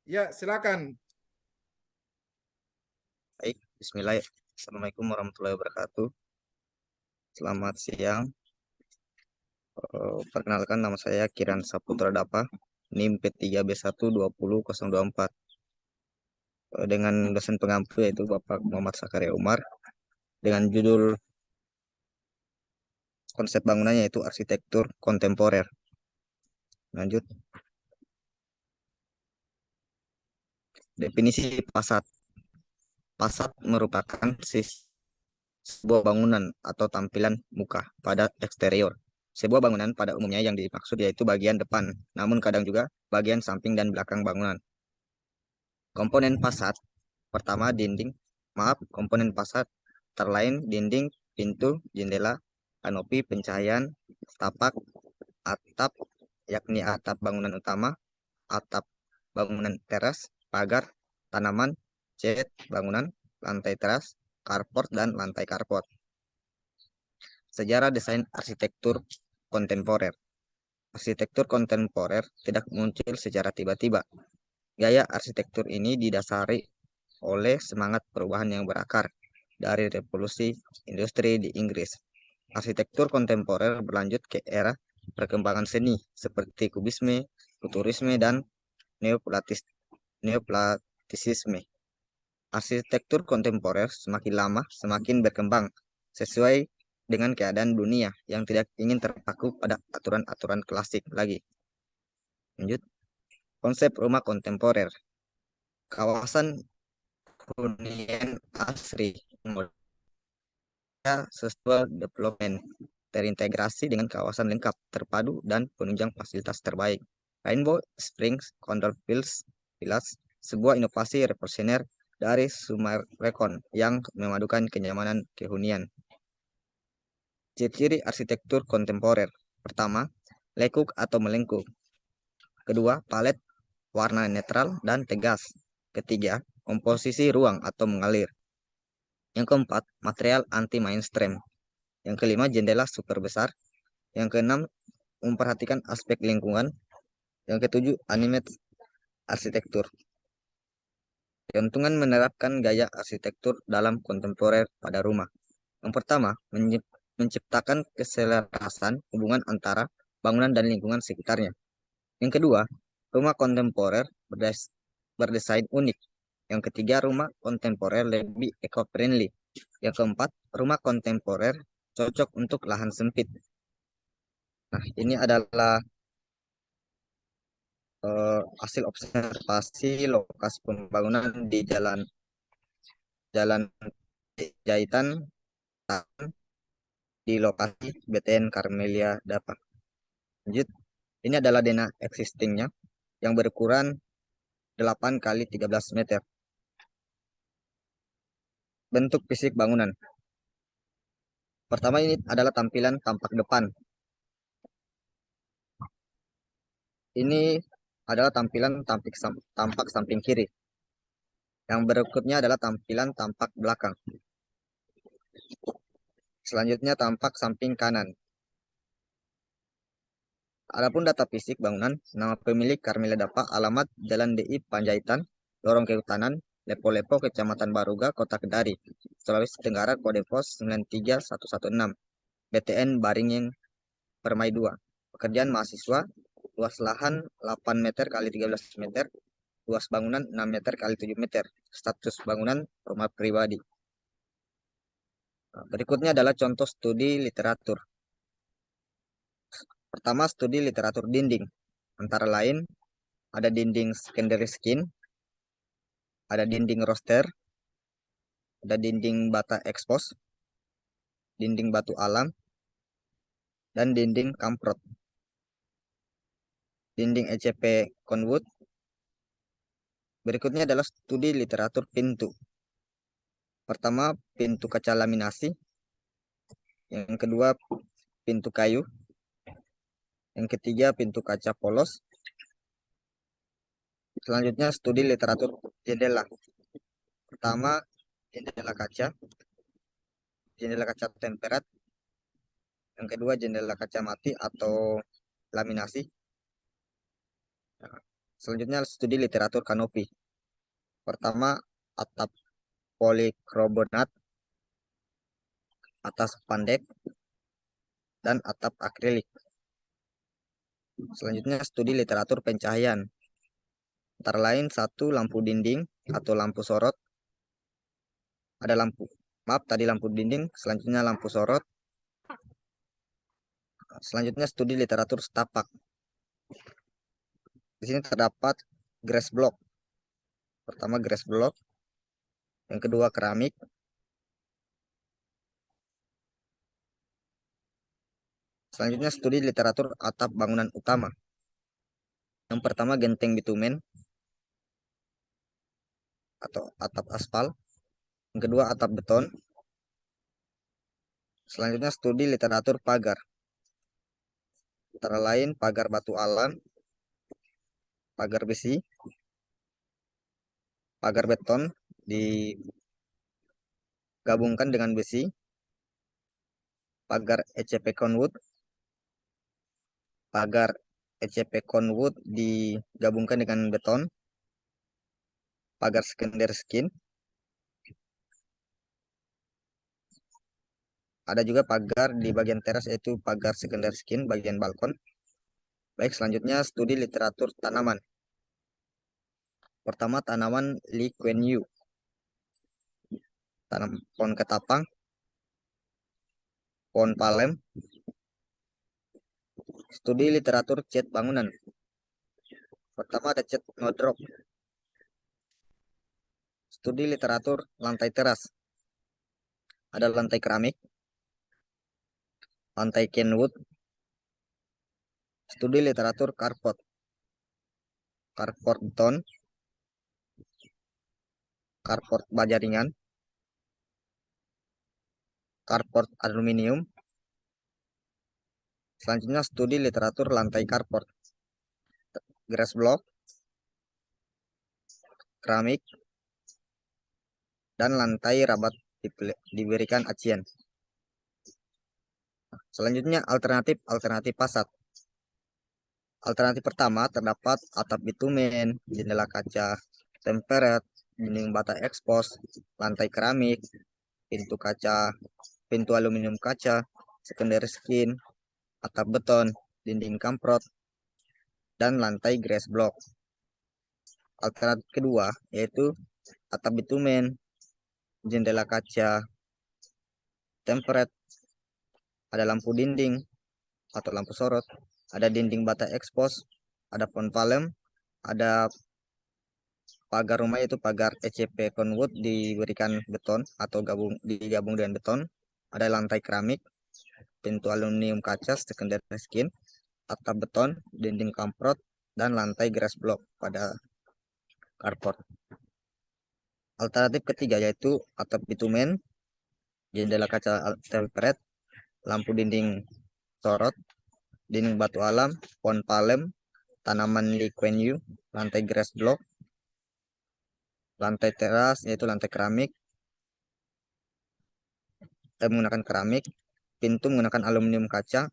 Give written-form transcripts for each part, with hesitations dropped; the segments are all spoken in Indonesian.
Ya, silakan. Baik, Bismillah. Assalamualaikum warahmatullahi wabarakatuh. Selamat siang. Perkenalkan nama saya Kiran Saputra Dapa, NIM P3B1200024. Dengan dosen pengampu yaitu Bapak Muhammad Sakaria Umar dengan judul konsep bangunannya yaitu arsitektur kontemporer. Lanjut, definisi fasad. Fasad merupakan sebuah bangunan atau tampilan muka pada eksterior. Sebuah bangunan pada umumnya yang dimaksud yaitu bagian depan, namun kadang juga bagian samping dan belakang bangunan. Komponen fasad pertama dinding, komponen fasad terlain dinding, pintu, jendela, kanopi, pencahayaan, tapak, atap, yakni atap bangunan utama, atap bangunan teras, pagar, tanaman, cat bangunan, lantai teras, carport dan lantai carport. Sejarah desain arsitektur kontemporer. Arsitektur kontemporer tidak muncul secara tiba-tiba. Gaya arsitektur ini didasari oleh semangat perubahan yang berakar dari revolusi industri di Inggris. Arsitektur kontemporer berlanjut ke era perkembangan seni seperti kubisme, futurisme, dan neoplatisisme. Arsitektur kontemporer semakin lama semakin berkembang sesuai dengan keadaan dunia yang tidak ingin terpaku pada aturan-aturan klasik lagi. Lanjut, konsep rumah kontemporer. Kawasan hunian asri Sustainable Development terintegrasi dengan kawasan lengkap, terpadu, dan penunjang fasilitas terbaik. Rainbow Springs Condor Village, sebuah inovasi revolusioner dari Sumarekon yang memadukan kenyamanan kehunian. Ciri-ciri arsitektur kontemporer. Pertama, lekuk atau melengkung. Kedua, palet warna netral dan tegas. Ketiga, komposisi ruang atau mengalir. Yang keempat, material anti-mainstream. Yang kelima, jendela super besar. Yang keenam, memperhatikan aspek lingkungan. Yang ketujuh, animate arsitektur. Keuntungan menerapkan gaya arsitektur dalam kontemporer pada rumah. Yang pertama, menciptakan keselarasan hubungan antara bangunan dan lingkungan sekitarnya. Yang kedua, rumah kontemporer berdesain unik. Yang ketiga, rumah kontemporer lebih eco-friendly. Yang keempat, rumah kontemporer cocok untuk lahan sempit. Nah, ini adalah hasil observasi lokasi pembangunan di Jalan Jahitan di lokasi BTN Karmelia Dapa. Lanjut, ini adalah denah existingnya yang berukuran 8 kali 13 meter. Bentuk fisik bangunan. Pertama ini adalah tampilan tampak depan. Ini adalah tampilan tampak samping kiri. Yang berikutnya adalah tampilan tampak belakang. Selanjutnya tampak samping kanan. Adapun data fisik bangunan, nama pemilik Karmila Dapa, alamat Jalan DI Panjaitan, Lorong Kehutanan, Lepo-Lepo, Kecamatan Baruga, Kota Kedari, Sulawesi Tenggara, kode pos 93116, BTN Baringin Permai 2. Pekerjaan mahasiswa, luas lahan 8 meter kali 13 meter, luas bangunan 6 meter kali 7 meter, status bangunan rumah pribadi. Nah, berikutnya adalah contoh studi literatur. Pertama, studi literatur dinding. Antara lain, ada dinding secondary skin, ada dinding roster, ada dinding bata ekspos, dinding batu alam, dan dinding kamprot. Dinding ECP Conwood. Berikutnya adalah studi literatur pintu. Pertama, pintu kaca laminasi. Yang kedua, pintu kayu. Yang ketiga, pintu kaca polos. Selanjutnya, studi literatur jendela. Pertama, jendela kaca temperat. Yang kedua, jendela kaca mati atau laminasi. Selanjutnya studi literatur kanopi. Pertama, atap polikarbonat, atas pandek, dan atap akrilik. Selanjutnya studi literatur pencahayaan. Antara lain satu, lampu dinding atau lampu sorot. Ada lampu, maaf tadi lampu dinding, selanjutnya lampu sorot. Selanjutnya studi literatur setapak. Di sini terdapat grass block. Pertama grass block, yang kedua keramik, selanjutnya studi literatur atap bangunan utama. Yang pertama genteng bitumen atau atap aspal, yang kedua atap beton. Selanjutnya studi literatur pagar. Antara lain pagar batu alam, pagar besi, pagar beton digabungkan dengan besi, pagar ECP conwood, pagar ECP conwood digabungkan dengan beton, pagar secondary skin, ada juga pagar di bagian teras yaitu pagar secondary skin bagian balkon. Baik, selanjutnya studi literatur tanaman. Pertama tanaman Lee Kuan Yew, tanam pohon ketapang, pohon palem. Studi literatur cat bangunan. Pertama ada cat no drop. Studi literatur lantai teras. Ada lantai keramik, lantai kenwood. Studi literatur carport. Carport beton, carport baja ringan, carport aluminium. Selanjutnya studi literatur lantai carport. Grass block, keramik, dan lantai rabat diberikan acian. Selanjutnya alternatif fasad. Alternatif pertama terdapat atap bitumen, jendela kaca tempered, dinding bata ekspos, lantai keramik, pintu kaca, pintu aluminium kaca, secondary skin, atap beton, dinding kamprot, dan lantai grass block. Alternatif kedua yaitu atap bitumen, jendela kaca tempered, ada lampu dinding atau lampu sorot, ada dinding bata ekspos, ada pohon palem, ada pagar rumah yaitu pagar ECP conwood diberikan beton atau digabung dengan beton, ada lantai keramik, pintu aluminium kaca secondary skin, atap beton, dinding kamprot, dan lantai grass block pada carport. Alternatif ketiga yaitu atap bitumen, jendela kaca tempered, lampu dinding sorot, dinding batu alam, pohon palem, tanaman Lee Kuan Yew, lantai grass block, lantai teras yaitu lantai keramik, menggunakan keramik, pintu menggunakan aluminium kaca,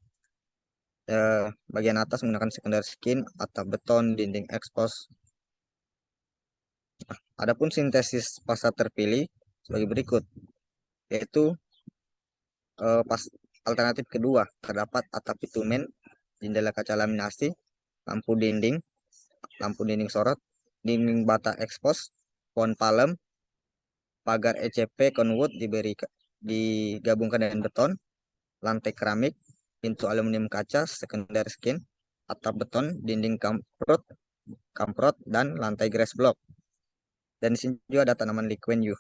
bagian atas menggunakan secondary skin, atap beton, dinding ekspos. Adapun sintesis fasad terpilih sebagai berikut, yaitu pas alternatif kedua terdapat atap bitumen, jendela kaca laminasi, lampu dinding sorot, dinding bata ekspos, pohon palem, pagar ECP conwood digabungkan dengan beton, lantai keramik, pintu aluminium kaca secondary skin, atap beton, dinding kamprot, dan lantai grass block. Dan di sini juga ada tanaman Lee Kuan Yew.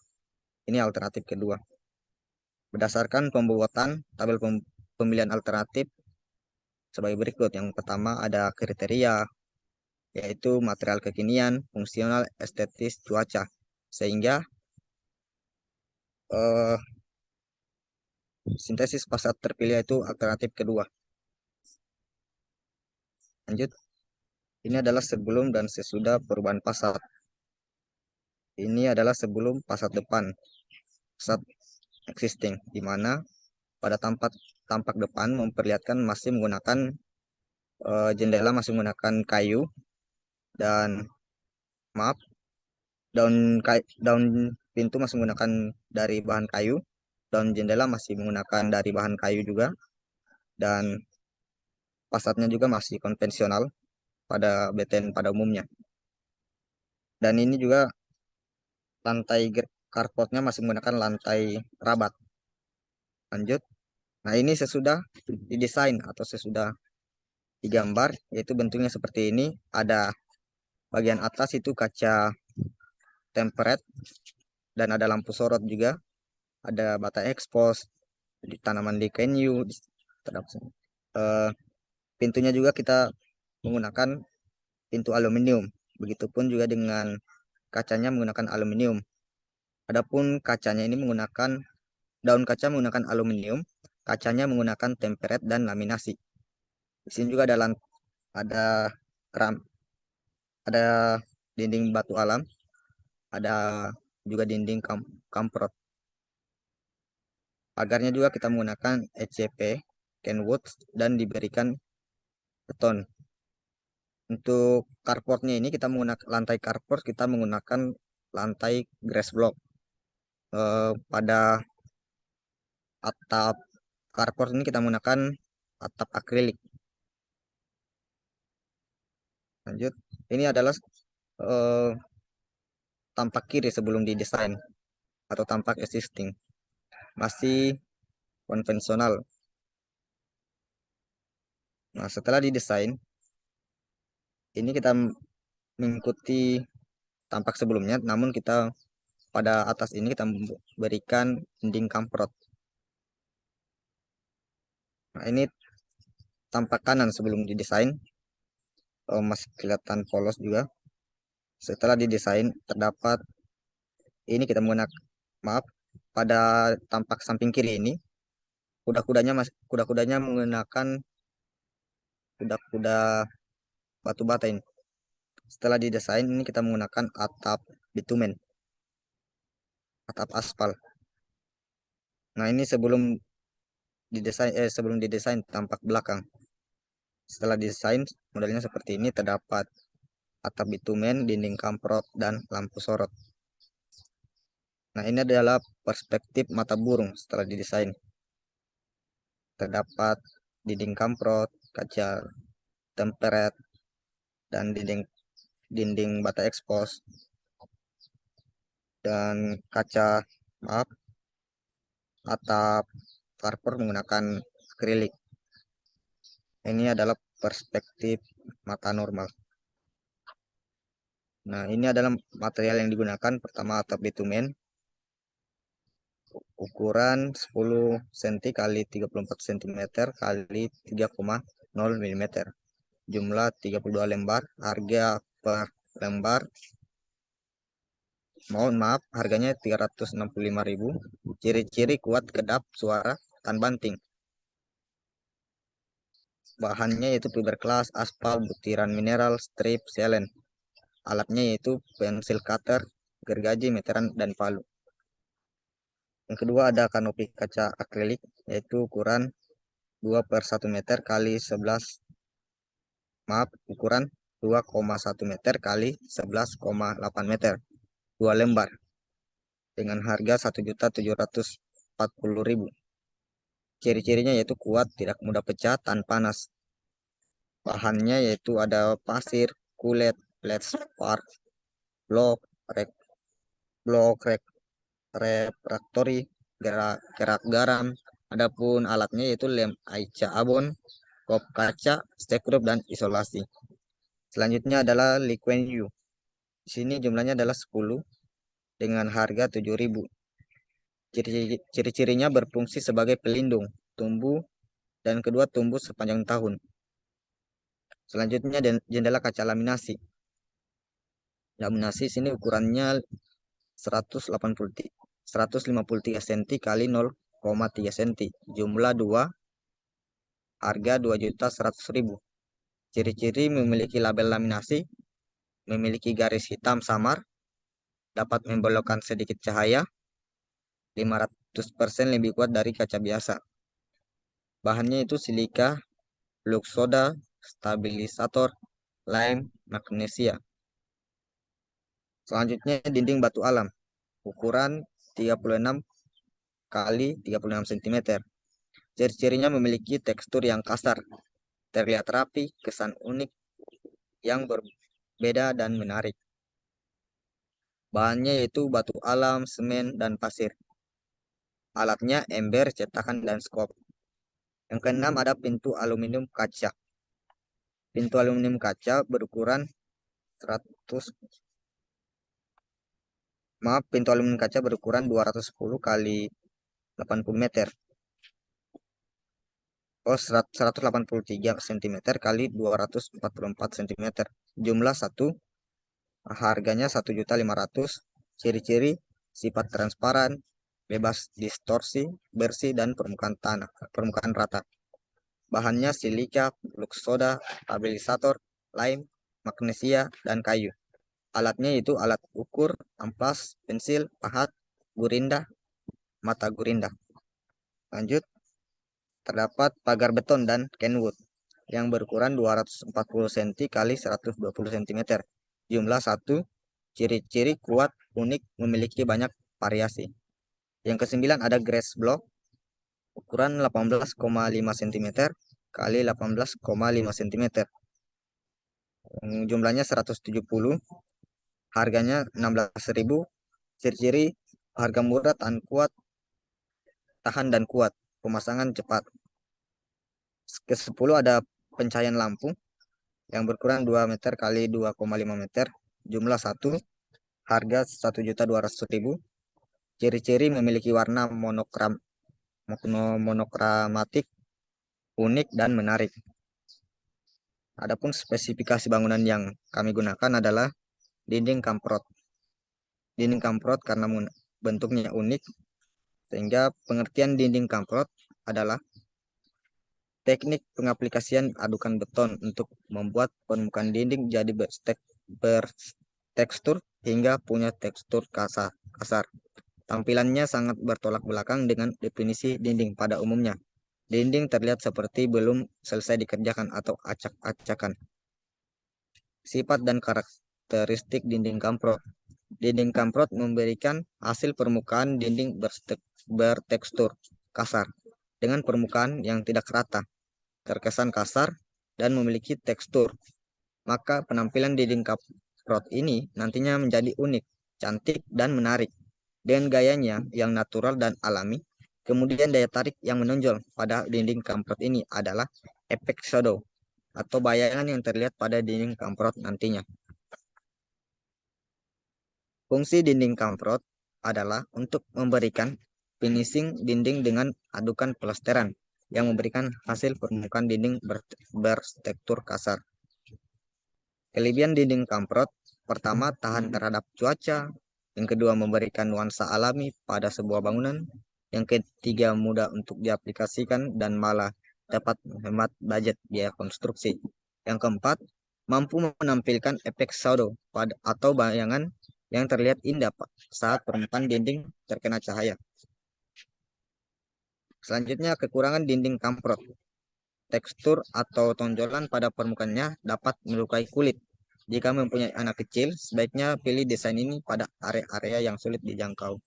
Ini alternatif kedua. Berdasarkan pembuatan tabel pemilihan alternatif sebagai berikut. Yang pertama ada kriteria, yaitu material kekinian, fungsional, estetis, cuaca. Sehingga sintesis fasad terpilih itu alternatif kedua. Lanjut, ini adalah sebelum dan sesudah perubahan fasad. Ini adalah sebelum fasad depan, fasad existing, di mana pada tampak depan memperlihatkan masih menggunakan jendela masih menggunakan kayu, Dan maaf, daun pintu masih menggunakan dari bahan kayu, daun jendela masih menggunakan dari bahan kayu juga, dan fasadnya juga masih konvensional pada BTN pada umumnya. Dan ini juga carportnya masih menggunakan lantai rabat. Lanjut. Nah, ini sesudah didesain atau sesudah digambar, yaitu bentuknya seperti ini. Ada bagian atas itu kaca tempered dan ada lampu sorot juga. Ada bata ekspos, di tanaman di canyu. Eh, Pintunya juga kita menggunakan pintu aluminium. Begitupun juga dengan kacanya menggunakan aluminium. Adapun kacanya ini menggunakan daun kaca menggunakan aluminium, kacanya menggunakan tempered dan laminasi. Di sini juga ada keram, ada dinding batu alam, ada juga dinding kamprot. Pagarnya juga kita menggunakan ECP, Kenwood, dan diberikan beton. Untuk carportnya ini kita menggunakan lantai carport, kita menggunakan lantai grass block. Pada atap carport ini kita menggunakan atap akrilik. Lanjut, ini adalah eh, tampak kiri sebelum didesain atau tampak existing. Masih konvensional. Nah, setelah didesain, ini kita mengikuti tampak sebelumnya, namun kita pada atas ini kita berikan dinding kamprot. Nah, ini tampak kanan sebelum didesain, masih kelihatan polos juga. Setelah didesain, terdapat ini kita menggunakan, maaf, pada tampak samping kiri ini, kuda-kudanya menggunakan kuda-kuda batu bata ini. Setelah didesain, ini kita menggunakan atap bitumen, atap aspal. Nah, ini sebelum didesain tampak belakang. Setelah didesain, modelnya seperti ini, terdapat atap bitumen, dinding kamprot, dan lampu sorot. Nah, ini adalah perspektif mata burung setelah didesain. Terdapat dinding kamprot, kaca temperet, dan dinding dinding bata ekspos, dan maaf, atap carport menggunakan akrilik. Ini adalah perspektif mata normal. Nah, ini adalah material yang digunakan. Pertama, atap bitumen, ukuran 10 cm kali 34 cm kali 3,0 mm. Jumlah 32 lembar. Harga per lembar, mohon maaf, harganya 365.000. Ciri-ciri kuat, kedap, suara, tahan banting. Bahannya yaitu fiberglass, aspal, butiran mineral, strip, selen. Alatnya yaitu pensil cutter, gergaji, meteran, dan palu. Yang kedua ada kanopi kaca akrilik, yaitu ukuran 2 per 1 meter kali 11, maaf, ukuran 2,1 meter kali 11,8 meter. 2 lembar. Dengan harga 1.740.000. Ciri-cirinya yaitu kuat, tidak mudah pecah, tahan panas. Bahannya yaitu ada pasir, kulit, spark, blok, rek, blok, refraktori, kerak garam. Adapun alatnya yaitu lem aica abon, kop kaca, stekrup, dan isolasi. Selanjutnya adalah Liquid U. Di sini jumlahnya adalah 10 dengan harga 7.000. Ciri-cirinya berfungsi sebagai pelindung tumbuh, dan kedua tumbuh sepanjang tahun. Selanjutnya jendela kaca laminasi. Laminasi sini ukurannya 153 cm kali 0,3 cm. Jumlah 2, harga 2.100.000. Ciri-ciri memiliki label laminasi, memiliki garis hitam samar, dapat membelokkan sedikit cahaya, 500% lebih kuat dari kaca biasa. Bahannya itu silika, flux soda, stabilisator, lime, magnesia. Selanjutnya dinding batu alam, ukuran 36 kali 36 cm. Ciri-cirinya memiliki tekstur yang kasar, terlihat rapi, kesan unik yang berbeda dan menarik. Bahannya yaitu batu alam, semen, dan pasir. Alatnya ember, cetakan, dan skop. Yang keenam ada pintu aluminium kaca. Pintu aluminium kaca berukuran 100 pintu aluminium kaca berukuran 210 kali 80 meter. 183 cm kali 244 cm. Jumlah satu, harganya 1.500.000. Ciri-ciri sifat transparan, bebas distorsi, bersih dan permukaan rata. Bahannya silika, flux soda, stabilisator, lime, magnesia, dan kayu. Alatnya itu alat ukur, amplas, pensil, pahat, gurinda, mata gurinda. Lanjut, terdapat pagar beton dan kenwood yang berukuran 240 cm kali 120 cm. Jumlah satu, ciri-ciri kuat, unik, memiliki banyak variasi. Yang kesembilan ada grass block, ukuran 18,5 cm kali 18,5 cm. Jumlahnya 170, harganya 16.000. Ciri-ciri harga murah, tahan dan kuat, pemasangan cepat. Ke-10 ada pencahayaan lampu yang berukuran 2 meter kali 2,5 meter. Jumlah satu, harga 1.200.000. Ciri-ciri memiliki warna monokramatik, unik dan menarik. Adapun spesifikasi bangunan yang kami gunakan adalah dinding kamprot. Dinding kamprot karena bentuknya unik, sehingga pengertian dinding kamprot adalah teknik pengaplikasian adukan beton untuk membuat permukaan dinding jadi bertekstur hingga punya tekstur kasar. Tampilannya sangat bertolak belakang dengan definisi dinding pada umumnya. Dinding terlihat seperti belum selesai dikerjakan atau acak-acakan. Sifat dan karakteristik dinding kamprot. Dinding kamprot memberikan hasil permukaan dinding bertekstur kasar dengan permukaan yang tidak rata, terkesan kasar, dan memiliki tekstur. Maka penampilan dinding kamprot ini nantinya menjadi unik, cantik, dan menarik. Dengan gayanya yang natural dan alami, kemudian daya tarik yang menonjol pada dinding kamprot ini adalah efek shadow atau bayangan yang terlihat pada dinding kamprot nantinya. Fungsi dinding kamprot adalah untuk memberikan finishing dinding dengan adukan plesteran yang memberikan hasil permukaan dinding bertekstur kasar. Kelebihan dinding kamprot, pertama, tahan terhadap cuaca. Yang kedua, memberikan nuansa alami pada sebuah bangunan. Yang ketiga, mudah untuk diaplikasikan dan malah dapat menghemat budget biaya konstruksi. Yang keempat, mampu menampilkan efek shadow atau bayangan yang terlihat indah saat permukaan dinding terkena cahaya. Selanjutnya, kekurangan dinding kamprot. Tekstur atau tonjolan pada permukaannya dapat melukai kulit. Jika mempunyai anak kecil, sebaiknya pilih desain ini pada area-area yang sulit dijangkau.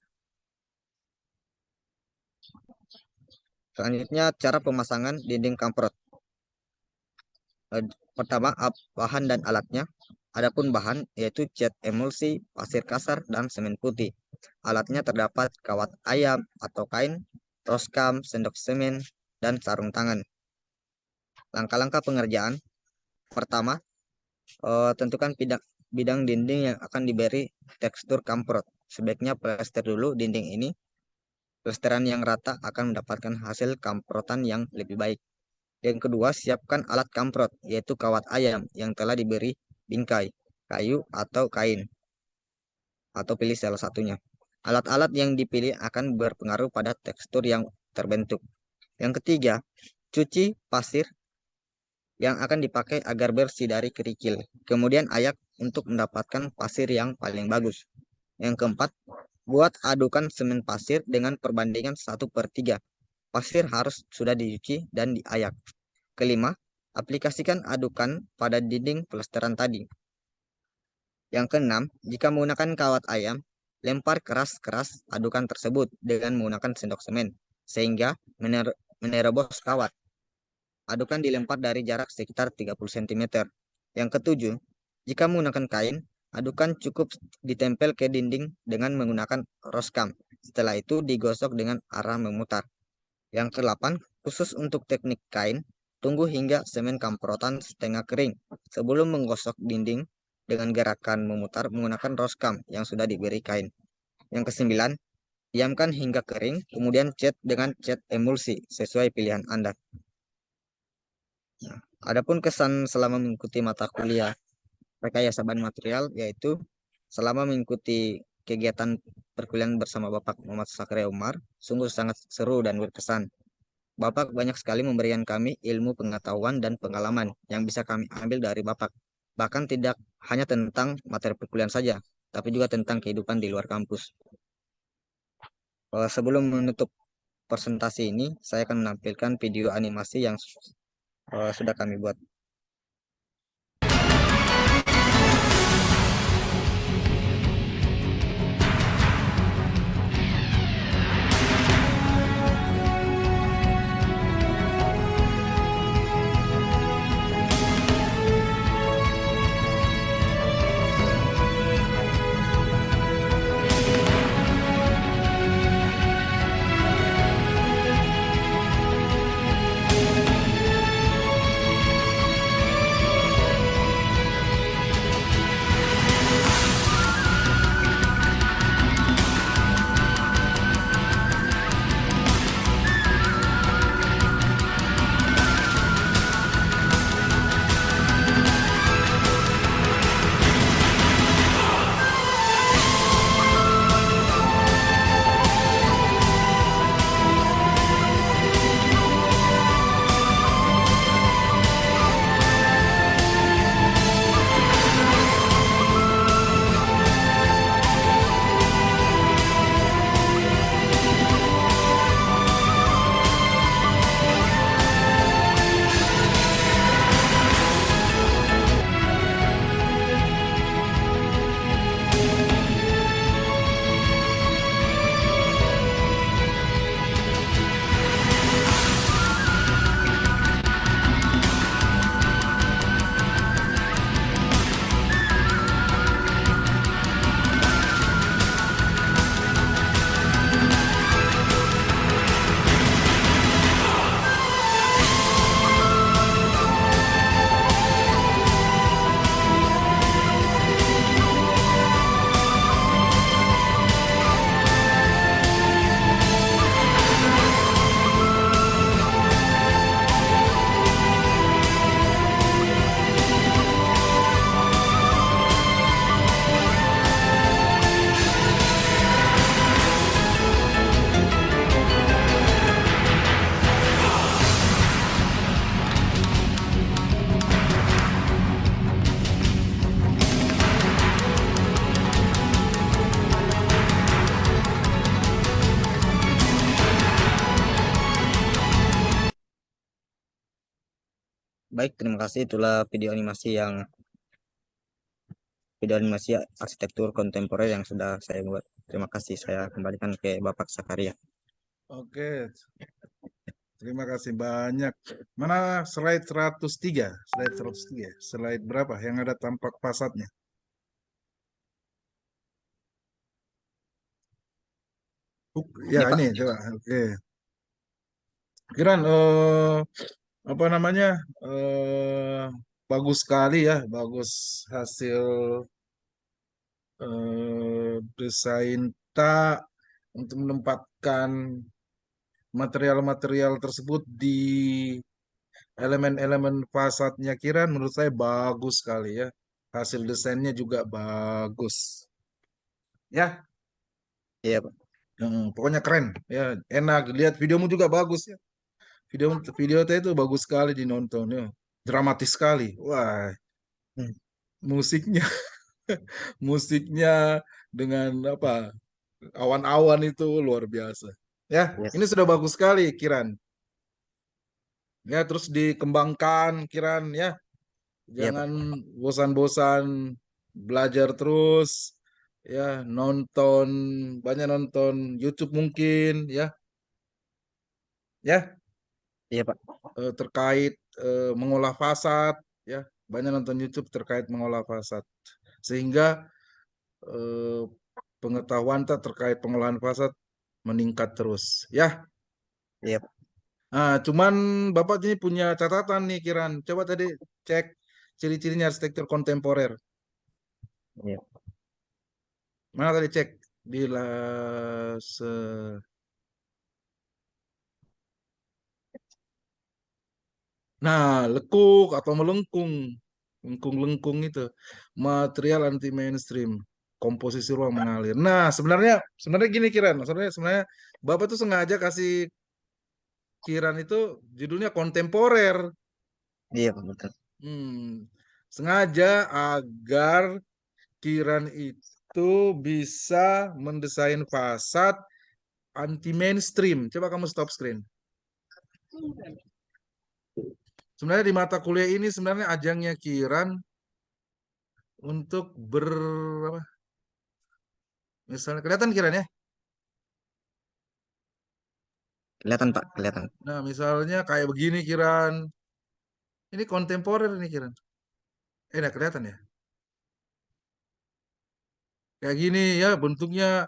Selanjutnya, cara pemasangan dinding kamprot. Pertama, bahan dan alatnya. Adapun bahan yaitu cat emulsi, pasir kasar, dan semen putih. Alatnya terdapat kawat ayam atau kain, roskam, sendok semen, dan sarung tangan. Langkah-langkah pengerjaan. Pertama, tentukan bidang dinding yang akan diberi tekstur kamprot. Sebaiknya plester dulu dinding ini. Plesteran yang rata akan mendapatkan hasil kamprotan yang lebih baik. Yang kedua, siapkan alat kamprot, yaitu kawat ayam yang telah diberi bingkai, kayu, atau kain. Atau pilih salah satunya. Alat-alat yang dipilih akan berpengaruh pada tekstur yang terbentuk. Yang ketiga, cuci pasir yang akan dipakai agar bersih dari kerikil. Kemudian ayak untuk mendapatkan pasir yang paling bagus. Yang keempat, buat adukan semen pasir dengan perbandingan 1/3. Pasir harus sudah dicuci dan diayak. Kelima, aplikasikan adukan pada dinding plesteran tadi. Yang keenam, jika menggunakan kawat ayam, lempar keras-keras adukan tersebut dengan menggunakan sendok semen, sehingga menerobos kawat. Adukan dilempar dari jarak sekitar 30 cm. Yang ketujuh, jika menggunakan kain, adukan cukup ditempel ke dinding dengan menggunakan roskam. Setelah itu digosok dengan arah memutar. Yang kedelapan, khusus untuk teknik kain, tunggu hingga semen kamprotan setengah kering sebelum menggosok dinding dengan gerakan memutar menggunakan roskam yang sudah diberi kain. Yang kesembilan, diamkan hingga kering, kemudian cat dengan cat emulsi sesuai pilihan Anda. Nah, adapun kesan selama mengikuti mata kuliah rekayasa bahan material, yaitu selama mengikuti kegiatan perkuliahan bersama Bapak Muhammad Sakaria Umar, sungguh sangat seru dan berkesan. Bapak banyak sekali memberikan kami ilmu pengetahuan dan pengalaman yang bisa kami ambil dari Bapak. Bahkan tidak hanya tentang materi perkuliahan saja, tapi juga tentang kehidupan di luar kampus. Sebelum menutup presentasi ini, saya akan menampilkan video animasi yang sudah kami buat. Baik, terima kasih. Itulah video animasi arsitektur kontemporer yang sudah saya buat. Terima kasih. Saya kembalikan ke Bapak Sakaria. Oke, terima kasih banyak. Mana slide 103? Slide 103. Slide berapa yang ada tampak fasadnya? Ya, Pak. ini coba. Oke. Kiran, apa namanya? Eh, bagus sekali ya, bagus hasil desain tak untuk menempatkan material-material tersebut di elemen-elemen fasadnya. Kiran menurut saya bagus sekali ya. Hasil desainnya juga bagus. Ya, Iya, Pak. pokoknya keren. Ya, enak. Lihat videomu juga bagus ya. Video video teh itu bagus sekali dinonton ya. Dramatis sekali. Wah, Hmm. musiknya musiknya dengan apa? Awan-awan itu luar biasa. Ya, ini Yes. sudah bagus sekali, Kiran. Ya, terus dikembangkan, Kiran ya. Iya, Pak. Jangan bosan-bosan belajar terus, ya, nonton, banyak nonton YouTube mungkin, ya, Iya, Pak. terkait mengolah fasad, ya, banyak nonton YouTube terkait mengolah fasad, sehingga eh, pengetahuan terkait pengolahan fasad meningkat terus, ya. Iya, Pak. Nah, cuman Bapak ini punya catatan nih, Kiran. Coba tadi cek ciri-cirinya arsitektur kontemporer. Iya. Mana tadi cek di Nah, lekuk atau melengkung, lengkung-lengkung itu material anti mainstream, komposisi ruang mengalir. Nah, sebenarnya gini Kiran, sebenarnya Bapak tuh sengaja kasih Kiran itu judulnya kontemporer. Iya, Pak, betul. Hmm, sengaja agar Kiran itu bisa mendesain fasad anti mainstream. Coba kamu stop screen. Sebenarnya di mata kuliah ini sebenarnya ajangnya Kiran untuk apa? Misalnya kelihatan Kiran ya. Kelihatan, Pak, kelihatan. Nah, misalnya kayak begini Kiran. Ini kontemporer ini Kiran. Udah kelihatan ya. Kayak gini ya bentuknya,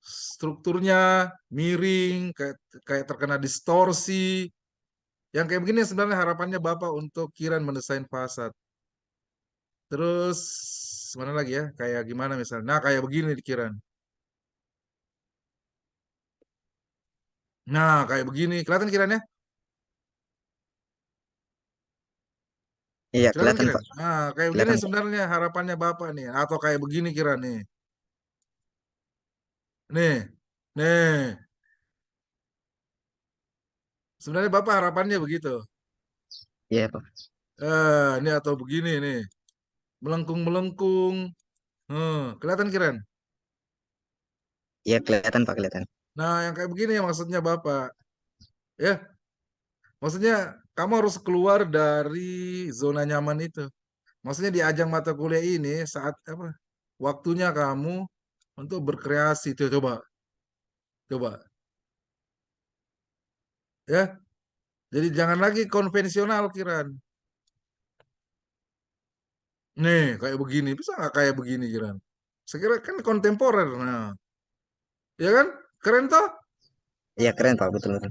strukturnya miring, kayak kayak terkena distorsi. Yang kayak begini sebenarnya harapannya Bapak untuk Kiran mendesain fasad. Terus mana lagi ya? Kayak gimana misalnya? Nah, kayak begini di Kiran. Nah, kayak begini. Kelihatan Kiran ya? Iya, Kelihatan kelihatan, Kiran? Pak. Nah, kayak begini Kelihatan, Pak. sebenarnya harapannya Bapak nih. Atau kayak begini Kiran nih. Nih. Nih. Sebenarnya Bapak harapannya begitu. Iya, Pak. Ini atau begini nih. Melengkung-melengkung. Kelihatan Kiran? Iya, kelihatan, Pak, kelihatan. Nah, yang kayak begini yang maksudnya Bapak. Ya, maksudnya kamu harus keluar dari zona nyaman itu. Maksudnya di ajang mata kuliah ini saat apa? Waktunya kamu untuk berkreasi tuh coba ya. Jadi jangan lagi konvensional Kiran. Nih kayak begini bisa nggak kayak begini Kiran? Sekira kan kontemporer. Nah, ya kan? Keren toh? Iya, keren, Pak, betul, betul.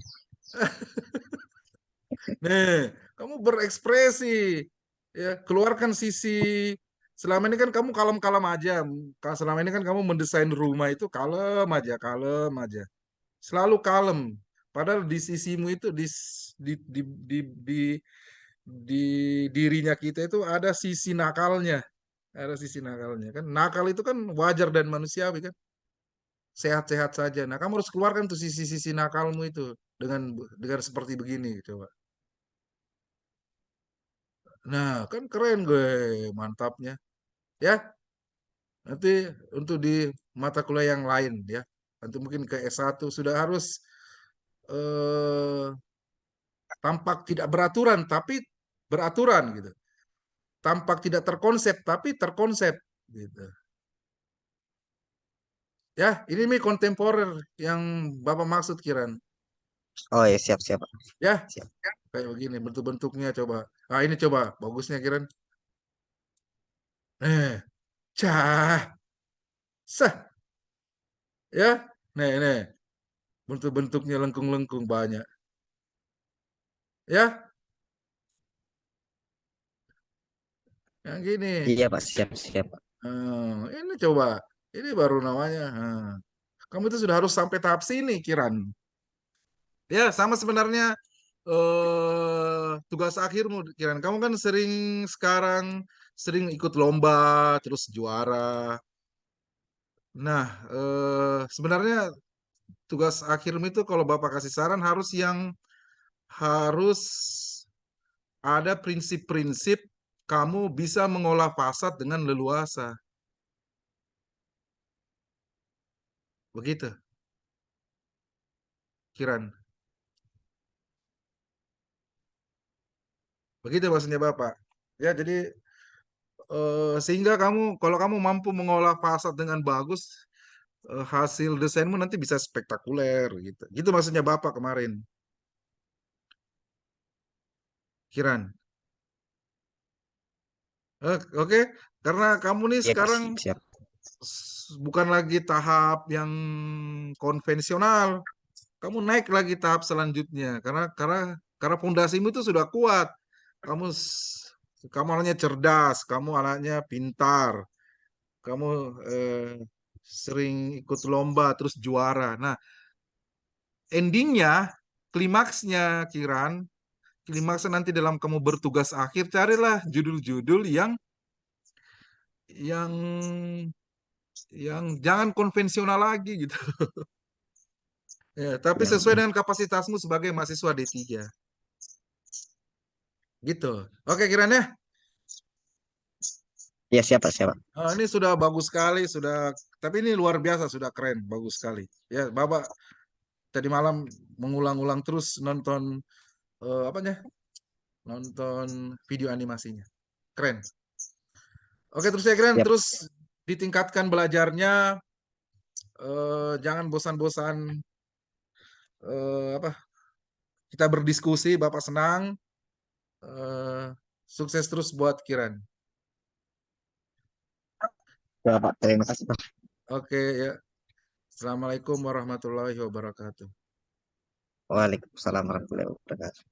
Nih, kamu berekspresi, ya, keluarkan sisi. Selama ini kan kamu kalem-kalem aja. Selama ini kan kamu mendesain rumah itu kalem aja, kalem aja. Selalu kalem. Padahal di sisimu itu di di di, di dirinya kita itu ada sisi nakalnya, ada sisi nakalnya kan. Nakal itu kan wajar dan manusiawi kan. Sehat-sehat saja. Nah, kamu harus keluarkan tuh sisi-sisi nakalmu itu dengan dengan seperti begini coba. Nah, kan keren gue, mantapnya. Ya, nanti untuk di mata kuliah yang lain ya. Nanti mungkin ke S1 sudah harus eh tampak tidak beraturan tapi beraturan gitu. Tampak tidak terkonsep tapi terkonsep gitu. Ya, ini nih kontemporer yang Bapak maksud Kiran. Oh, iya, siap, siap, Pak. Ya, Siap. kayak begini bentuk-bentuknya coba. Ah, ini coba bagusnya Kiran. Cah, sah, ya. Nih, bentuk-bentuknya lengkung-lengkung banyak. Ya, yang gini. Iya, Pak, siap, siap, Pak. Ini coba, ini baru namanya. Kamu itu sudah harus sampai tahap sini, Kiran. Ya, sama sebenarnya tugas akhirmu, Kiran. Kamu kan sekarang sering ikut lomba, terus juara. Nah, sebenarnya tugas akhirmu itu kalau Bapak kasih saran harus ada prinsip-prinsip kamu bisa mengolah fasad dengan leluasa. Begitu, Kiran. Begitu maksudnya Bapak. Ya, jadi Sehingga kalau kamu mampu mengolah fasad dengan bagus, hasil desainmu nanti bisa spektakuler gitu. Gitu maksudnya Bapak kemarin, Kiran. Oke, karena kamu nih Iya, Kak, sekarang siap. bukan lagi tahap yang konvensional, kamu naik lagi tahap selanjutnya karena fondasimu itu sudah kuat. Kamu kamu anaknya cerdas, kamu anaknya pintar, kamu sering ikut lomba terus juara. Nah, endingnya, klimaksnya, Kiran, klimaksnya nanti dalam kamu bertugas akhir, carilah judul-judul yang yang jangan konvensional lagi gitu. Ya, tapi Ya, sesuai dengan kapasitasmu sebagai mahasiswa D3. Gitu. Oke, Kiran ya. ya siap, Pak, siap, Pak. Ini sudah bagus sekali, tapi ini luar biasa, sudah keren, bagus sekali. Ya, Bapak tadi malam mengulang-ulang terus nonton apanya? Nonton video animasinya. Keren. Oke, terus ya keren, Siap. terus ditingkatkan belajarnya, jangan bosan-bosan apa? Kita berdiskusi, Bapak senang. eh, Sukses terus buat Kiran. Ya, Pak. Terima kasih, Pak. Oke, ya. Assalamualaikum warahmatullahi wabarakatuh. Waalaikumsalam warahmatullahi wabarakatuh.